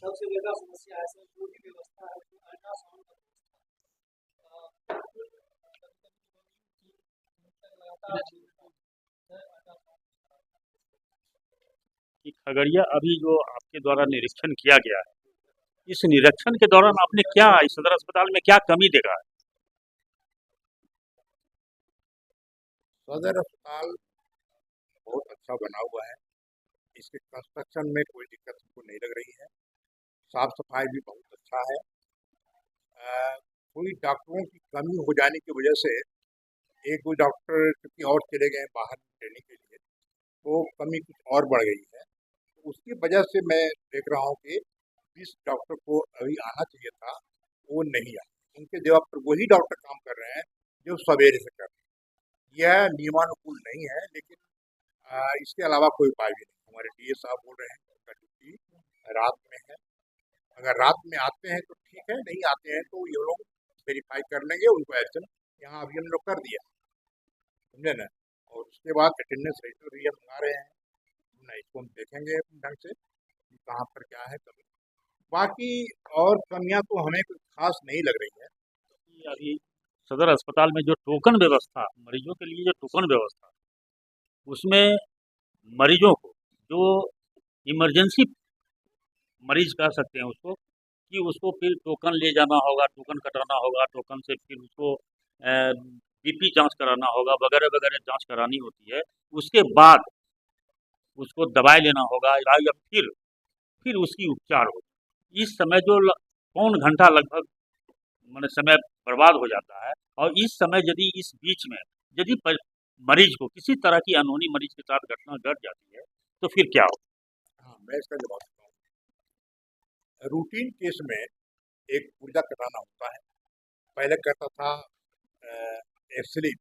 सबसे ज़्यादा समस्या है सर जो भी व्यवस्था है जो अल्ट्रासाउंड का व्यवस्था लगातार कि खगड़िया अभी जो आपके द्वारा निरीक्षण किया गया है, इस निरीक्षण के दौरान आपने क्या इस सदर अस्पताल में क्या कमी देखा है? सदर अस्पताल बहुत अच्छा बना हुआ है। इसके कंस्ट्रक्शन में कोई दिक्कत हमको नहीं लग रही है। साफ सफाई भी बहुत अच्छा है। कोई डॉक्टरों की कमी हो जाने की वजह से एक दो डॉक्टर क्योंकि और चले गए बाहर ट्रेनिंग के लिए, तो कमी कुछ और बढ़ गई है। तो उसकी वजह से मैं देख रहा हूँ कि जिस डॉक्टर को अभी आना चाहिए था वो नहीं आया। उनके जगह पर वही डॉक्टर काम कर रहे हैं जो सवेरे से कर रहे हैं। यह नियमानुकूल नहीं है, लेकिन इसके अलावा कोई उपाय भी नहीं। हमारे डीए साहब बोल रहे हैं कि उनका ड्यूटी रात में है। अगर रात में आते हैं तो ठीक है, नहीं आते हैं तो ये लोग वेरीफाई कर लेंगे, उनको एक्शन यहाँ अभी हम लोग कर दिया, समझे ना। और उसके बाद अटेंडेंस रजिस्टर भी हम मंगा रहे हैं ना, इसको हम देखेंगे अपने ढंग से कि कहाँ पर क्या है कमी। बाकी और कमियां तो हमें कुछ खास नहीं लग रही है। कि अभी सदर अस्पताल में जो टोकन व्यवस्था, मरीजों के लिए जो टोकन व्यवस्था, उसमें मरीजों को जो इमरजेंसी मरीज कह सकते हैं उसको, कि उसको फिर टोकन ले जाना होगा, टोकन कटाना होगा, टोकन से फिर उसको बीपी जांच कराना होगा, वगैरह वगैरह जांच करानी होती है। उसके बाद उसको दवाई लेना होगा या फिर उसकी उपचार हो। इस समय जो पौन घंटा लगभग माने समय बर्बाद हो जाता है, और इस समय यदि इस बीच में यदि मरीज को किसी तरह की अनहोनी मरीज के साथ घटना घट जाती है तो फिर क्या हो? हाँ, मैं इसका जवाब देता हूँ। रूटीन केस में एक पुर्जा कटाना होता है। पहले कहता था स्लिप,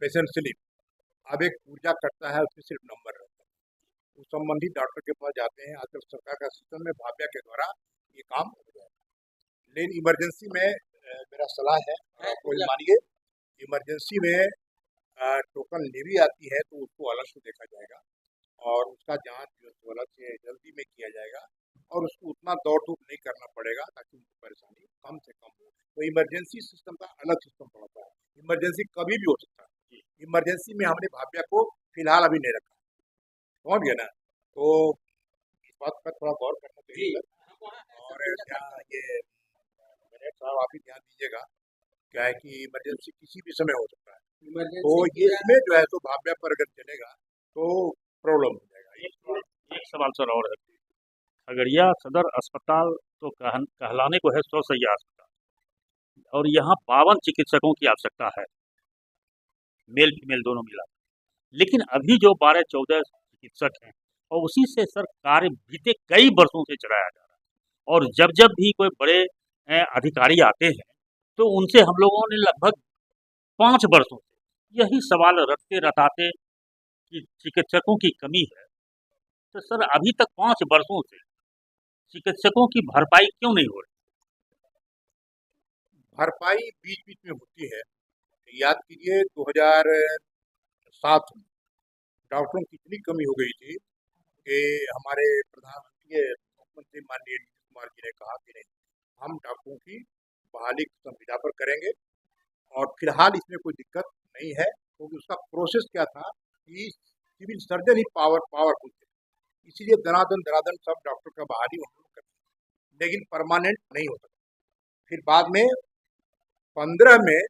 पेशेंट स्लिप। अब एक पुर्जा कटता है, उसमें सिर्फ नंबर रहता है। उस संबंधित डॉक्टर के पास जाते हैं। आजकल सरकार का सिस्टम में भाव्या के द्वारा ये काम हो गया है। लेकिन इमरजेंसी में मेरा सलाह है, आपको मानिए, इमरजेंसी में टोकन ले भी आती है तो उसको अलग से देखा जाएगा और उसका जांच जो है अलग से जल्दी में किया जाएगा और उसको उतना दौड़ धूप नहीं करना पड़ेगा ताकि उनको परेशानी कम से कम हो। तो इमरजेंसी सिस्टम का अलग सिस्टम पड़ता है। इमरजेंसी कभी भी हो सकता है। इमरजेंसी में हमने भाव्या को फिलहाल अभी नहीं रखा, समझ गए ना। तो इस बात पर थोड़ा गौर करना चाहिए और ध्यान ये मैंने साहब आप ही ध्यान दीजिएगा। क्या है कि इमरजेंसी किसी भी समय हो सकता है, तो ये इसमें जो है तो भाव्या पर अगर चलेगा तो प्रॉब्लम हो जाएगा। एक सवाल सर और है। खगड़िया सदर अस्पताल तो कहलाने को है 100 शैय्या अस्पताल, और यहाँ 52 चिकित्सकों की आवश्यकता है, मेल फीमेल दोनों मिला। लेकिन अभी जो 12-14 चिकित्सक हैं, और उसी से सर कार्य बीते कई वर्षों से चलाया जा रहा है। और जब जब भी कोई बड़े अधिकारी आते हैं तो उनसे हम लोगों ने लगभग 5 वर्षों से यही सवाल रटते रटाते कि चिकित्सकों की कमी है। तो सर अभी तक 5 वर्षों से चिकित्सकों की भरपाई क्यों नहीं हो रही? भरपाई बीच बीच में होती है। याद कीजिए 2007 में डॉक्टरों की इतनी कमी हो गई थी कि हमारे प्रधानमंत्री मुख्यमंत्री माननीय नीतीश कुमार जी ने कहा कि नहीं, हम डॉक्टरों की बहाली संविदा पर करेंगे और फिलहाल इसमें कोई दिक्कत नहीं है, क्योंकि उसका प्रोसेस क्या था कि सिविल सर्जन ही पावरफुल थे, इसीलिए दनादन दनादन सब डॉक्टर का बहाली उन्होंने कर दिया, लेकिन परमानेंट नहीं हो सका। फिर बाद में 15 में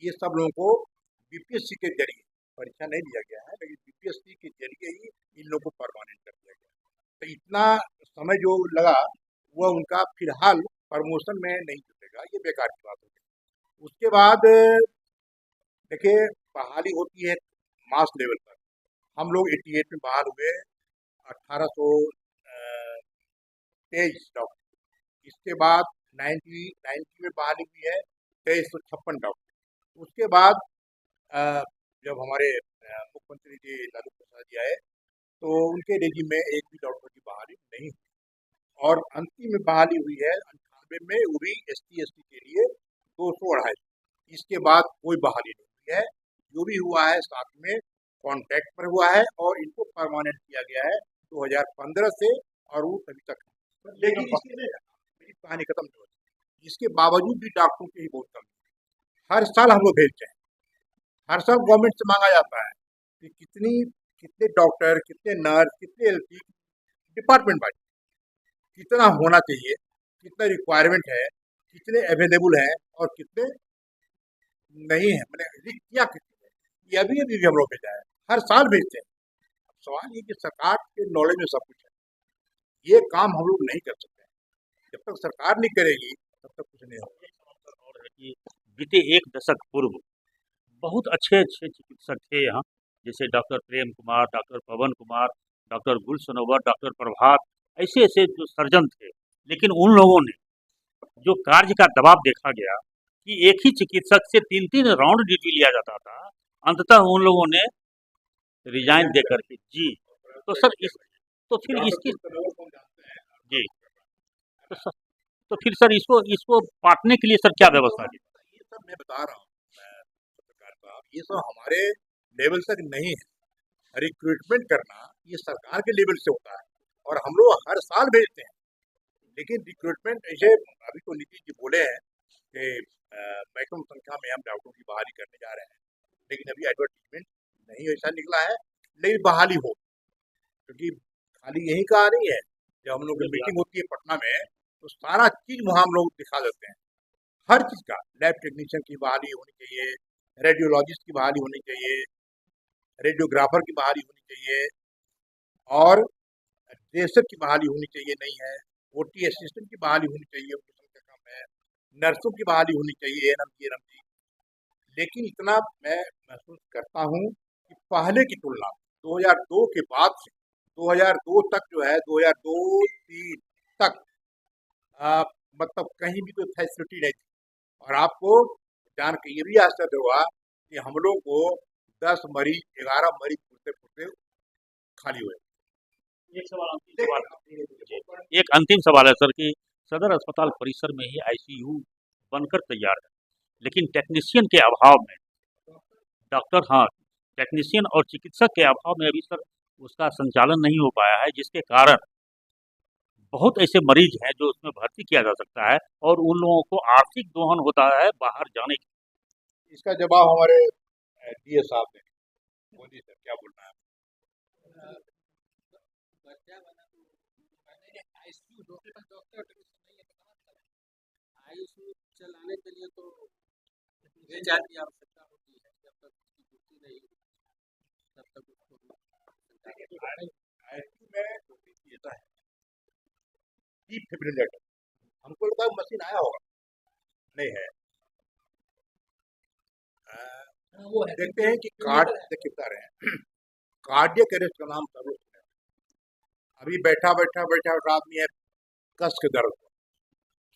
ये सब लोगों को बीपीएससी के जरिए, परीक्षा नहीं दिया गया है लेकिन बीपीएससी के जरिए ही इन लोगों को परमानेंट कर दिया गया। तो इतना समय जो लगा वह उनका फिलहाल प्रमोशन में नहीं जुटेगा, ये बेकार की बात होगी। उसके बाद देखिए बहाली होती है मास लेवल पर। हम लोग 88 में बहाल हुए, 1823 डॉक्टर। इसके बाद 90 में बहाली हुई है 2356 डॉक्टर। उसके बाद अ, जब हमारे मुख्यमंत्री जी लालू प्रसाद जी आए तो उनके रेजिम में एक भी डॉक्टर की बहाली नहीं हुई और अंतिम में बहाली हुई है 1992 में, वो भी ST/ST के लिए 200-250। इसके बाद कोई बहाली नहीं हुई है। जो भी हुआ है साथ में कॉन्ट्रैक्ट पर हुआ है और इनको परमानेंट किया गया है 2015 से, और वो तभी तक है। लेकिन इसके मेरी कहानी खत्म नहीं होती। इसके बावजूद भी डॉक्टरों की ही बहुत कमी है। हर साल हम लोग भेजते हैं, हर साल गवर्नमेंट से मांगा जाता है कि कितने डॉक्टर, कितने नर्स, कितने LP डिपार्टमेंट वाइज कितना होना चाहिए, कितना रिक्वायरमेंट है, कितने अवेलेबल हैं और कितने नहीं है, मैंने रिक्तियाँ कितनी है, ये अभी भी हम लोग भेजा है, हर साल भेजते हैं। सवाल ये कि सरकार के नॉलेज में सब कुछ है, ये काम हम लोग नहीं कर सकते। जब तक सरकार नहीं करेगी तब तक कुछ नहीं होगा। और है कि बीते एक दशक पूर्व बहुत अच्छे अच्छे चिकित्सक थे यहाँ, जैसे डॉक्टर प्रेम कुमार, डॉक्टर पवन कुमार, डॉक्टर गुल सनोवर, डॉक्टर प्रभात, ऐसे ऐसे जो सर्जन थे। लेकिन उन लोगों ने जो कार्य का दबाव देखा गया कि एक ही चिकित्सक से 3-3 राउंड ड्यूटी लिया जाता था, अंततः उन लोगों ने रिजाइन दे करके जी। तो सर इस तो फिर इसकी जी तो सर तो फिर सर इसको पाटने के लिए सर क्या व्यवस्था की? ये सब मैं बता रहा हूँ पत्रकार साहब, ये सब हमारे लेवल तक नहीं है। रिक्रूटमेंट करना ये सरकार के लेवल से होता है और हम लोग हर साल भेजते हैं। लेकिन रिक्रूटमेंट ऐसे, अभी तो नीतीश जी बोले हैं कि मैक्सिमम संख्या में हम डॉक्टरों की बहाली करने जा रहे हैं, लेकिन अभी एडवर्टीजमेंट नहीं ऐसा निकला है, लेकिन बहाली हो, क्योंकि खाली यही कहा नहीं है। जब हम लोग की मीटिंग होती है पटना में, तो सारा चीज वहाँ हम लोग दिखा देते हैं, हर चीज का। लैब टेक्नीशियन की बहाली होनी चाहिए, रेडियोलॉजिस्ट की बहाली होनी चाहिए, रेडियोग्राफर की बहाली होनी चाहिए, और ड्रेसर की बहाली होनी चाहिए, नहीं है। OT असिस्टेंट की बहाली होनी चाहिए, उनकी संख्या कम है। नर्सों की बहाली होनी चाहिए, ANM, लेकिन इतना मैं महसूस करता हूँ कि पहले की तुलना 2002 के बाद से 2002 तक जो है, 2002-3 तक मतलब कहीं भी कोई फैसिलिटी नहीं थी। और आपको जान के ये भी आश्चर्य हुआ कि हम लोग को 10 मरीज, 11 मरीज पूछते पूछते खाली हुए। एक अंतिम सवाल है सर कि सदर अस्पताल परिसर में ही ICU बनकर तैयार है, लेकिन टेक्नीशियन के अभाव में डॉक्टर हाँ टेक्नीशियन और चिकित्सक के अभाव में अभी सर उसका संचालन नहीं हो पाया है, जिसके कारण बहुत ऐसे मरीज हैं जो उसमें भर्ती किया जा सकता है और उन लोगों को आर्थिक दोहन होता है बाहर जाने की। इसका जवाब हमारे DA साहब ने। मोदी सर क्या बोलना है? ICU चलाने के लिए तो भेजा की आवश्यकता होती है, जब तक उसकी पूर्ति नहीं होती तब तक उसको ICU में ऐसा है, डिफिब्रिलेटर, हमको लगता है मशीन आया होगा, नहीं है। वो है। देखते हैं कि कितना रहे कार्डियक अरेस्ट का नाम सब लोग सुने हैं। अभी बैठा आदमी है, कस के दर्द,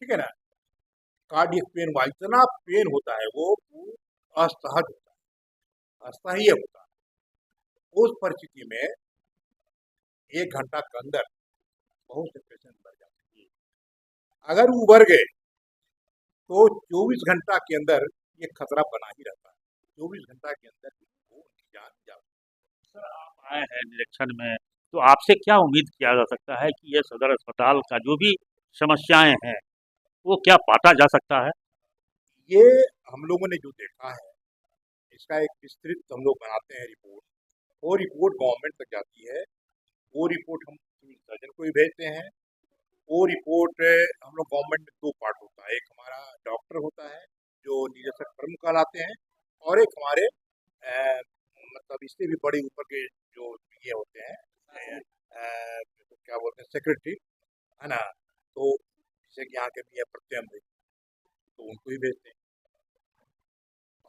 ठीक है ना, कार्डियक पेन हुआ, इतना पेन होता है वो असहज होता है, असह्य होता है। उस परिस्थिति में 1 घंटा के अंदर बहुत से पेशेंट मर जाते हैं। अगर वो उबर गए तो 24 घंटा के अंदर ये खतरा बना ही रहता है, 24 घंटा के अंदर वो उनकी जान जा। सर आप आए हैं निरीक्षण में, तो आपसे क्या उम्मीद किया जा सकता है कि यह सदर अस्पताल का जो भी समस्याएं हैं वो क्या पाटा जा सकता है? ये हम लोगों ने जो देखा है, इसका एक विस्तृत हम लोग बनाते हैं रिपोर्ट, वो रिपोर्ट गवर्नमेंट तक जाती है। वो रिपोर्ट हम सिविल सर्जन को भी भेजते हैं। वो रिपोर्ट हम लोग गवर्नमेंट में 2 पार्ट होता है, एक हमारा डॉक्टर होता है जो निदेशक प्रमुख कहलाते हैं, और एक हमारे मतलब इससे भी बड़े ऊपर के जो ये होते हैं, क्या बोलते हैं, सेक्रेटरी, है ना। तो जैसे कि यहाँ के भी है प्रत्यम, तो उनको ही भेजते हैं।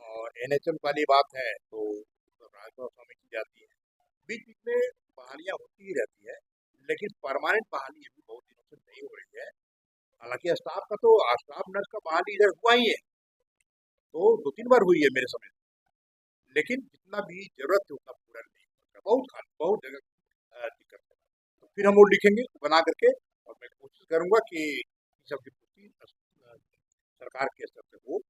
और NHM वाली बात है तो राजभवन स्वामी की जाती है। बीच बीच में बहालियाँ होती ही रहती है, लेकिन परमानेंट बहाली अभी बहुत दिनों से नहीं हो रही है। हालांकि स्टाफ नर्स का बहाली इधर हुआ ही है, तो 2-3 बार हुई है मेरे समय, लेकिन जितना भी जरूरत है उतना पूरा नहीं हो सकता, बहुत जगह दिक्कत है। तो फिर हम वो लिखेंगे बना करके, और मैं कोशिश करूंगा कि सबकी पूर्ति सरकार के स्तर से हो